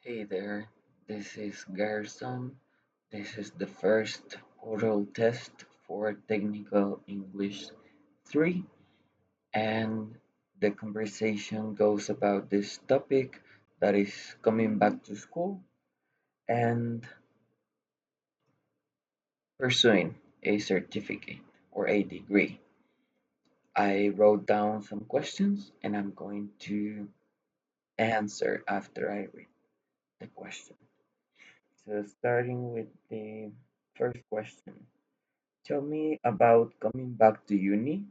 Hey there, this is Gersom. This is the first oral test for Technical English 3, and the conversation goes about this topic that is coming back to school and pursuing a certificate or a degree. I wrote down some questions and I'm going to answer after I read the question. So, starting with the first question. Tell me about coming back to uni.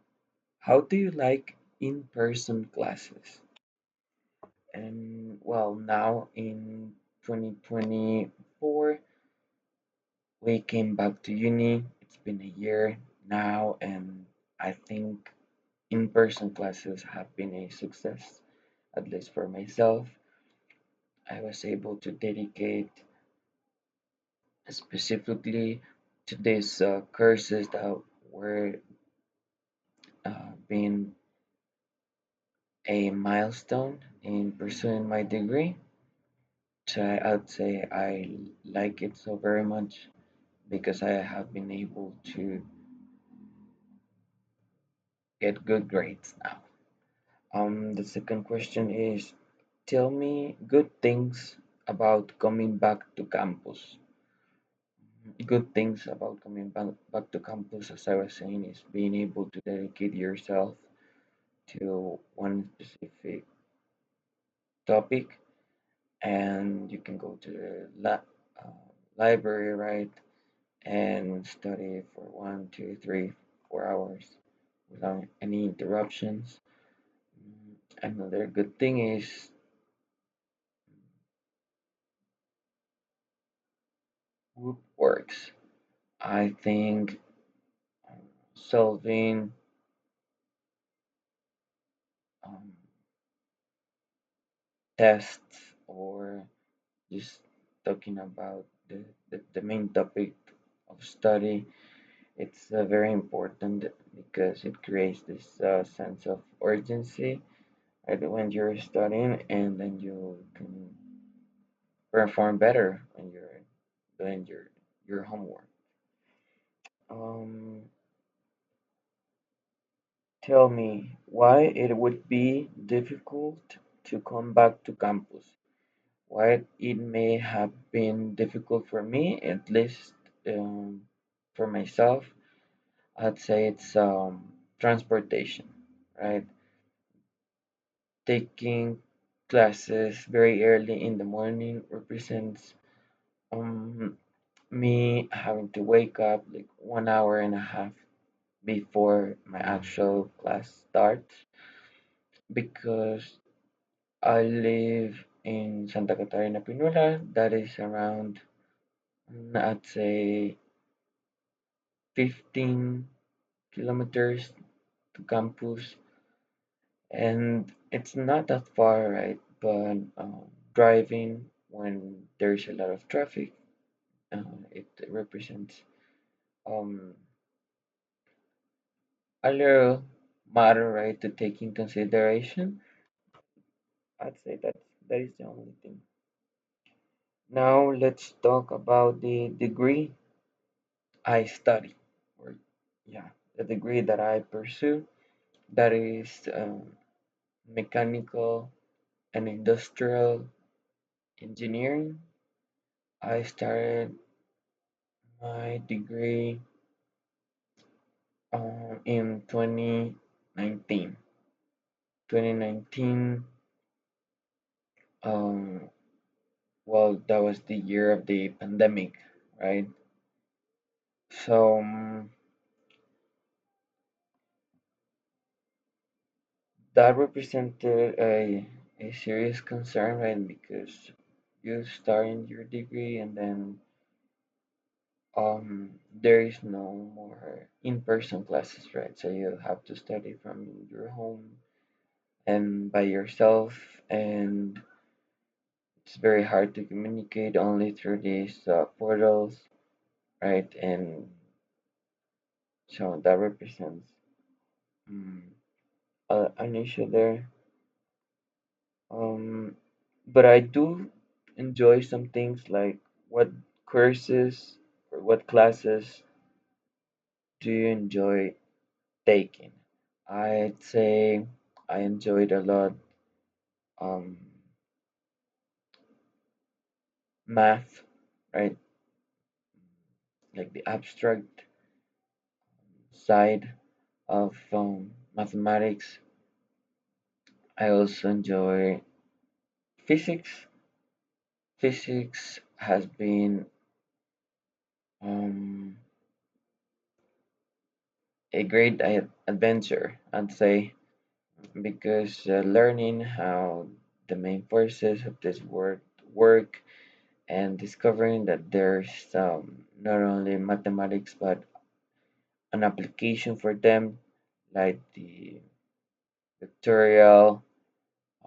How do you like in-person classes? And well, now in 2024, we came back to uni. It's been a year now, and I think in-person classes have been a success, at least for myself. I was able to dedicate specifically to these courses that were being a milestone in pursuing my degree. So I'd say I like it so very much because I have been able to get good grades now. The second question is, tell me good things about coming back to campus. Good things about coming back to campus, as I was saying, is being able to dedicate yourself to one specific topic, and you can go to the library, right, and study for 1, 2, 3, 4 hours without any interruptions. Another good thing is group works. I think solving um, tests or just talking about the main topic of study, it's very important because it creates this sense of urgency right when you're studying, and then you can perform better when you're doing your homework. Um, Tell me why it would be difficult to come back to campus. Why it may have been difficult for me, at least for myself. I'd say it's transportation, right? Taking classes very early in the morning represents um, me having to wake up like 1 hour and a half before my actual class starts because I live in Santa Catarina Pinula. That is around, I'd say, 15 kilometers to campus, and it's not that far, right? But driving when there's a lot of traffic, it represents um, a little matter, right, to take in consideration. I'd say that is the only thing. Now let's talk about the degree I study, or yeah, the degree that I pursue. That is mechanical and industrial engineering. I started my degree in 2019. 2019, um, well, that was the year of the pandemic, right? So that represented a serious concern, right? Because you start in your degree and then there is no more in-person classes, right? So you have to study from your home and by yourself, and it's very hard to communicate only through these portals, right? And so that represents um, an issue there. Um, but I do enjoy some things like what courses or what classes do you enjoy taking? I'd say I enjoyed a lot um, math, right? Like the abstract side of mathematics. I also enjoy physics. Physics has been um, a great adventure, I'd say, because learning how the main forces of this world work and discovering that there's not only mathematics but an application for them, like the vectorial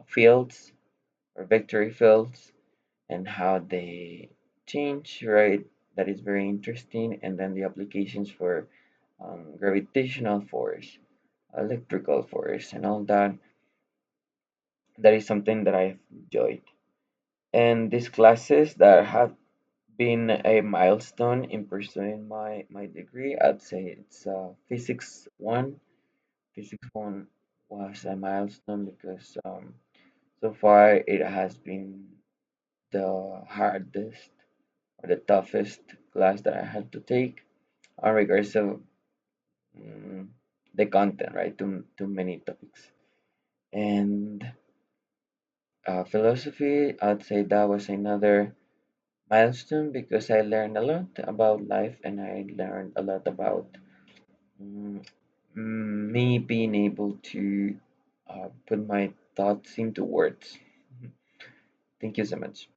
fields or vectory fields and how they change, right? That is very interesting. And then the applications for gravitational force, electrical force, and all that. That is something that I've enjoyed. And these classes that have been a milestone in pursuing my degree, I'd say it's physics one. Physics one was a milestone because so far it has been the hardest or the toughest class that I had to take on regards of mm, the content, right? Too many topics. And philosophy, I'd say that was another milestone because I learned a lot about life and I learned a lot about mm, me being able to put my thoughts into words. Thank you so much.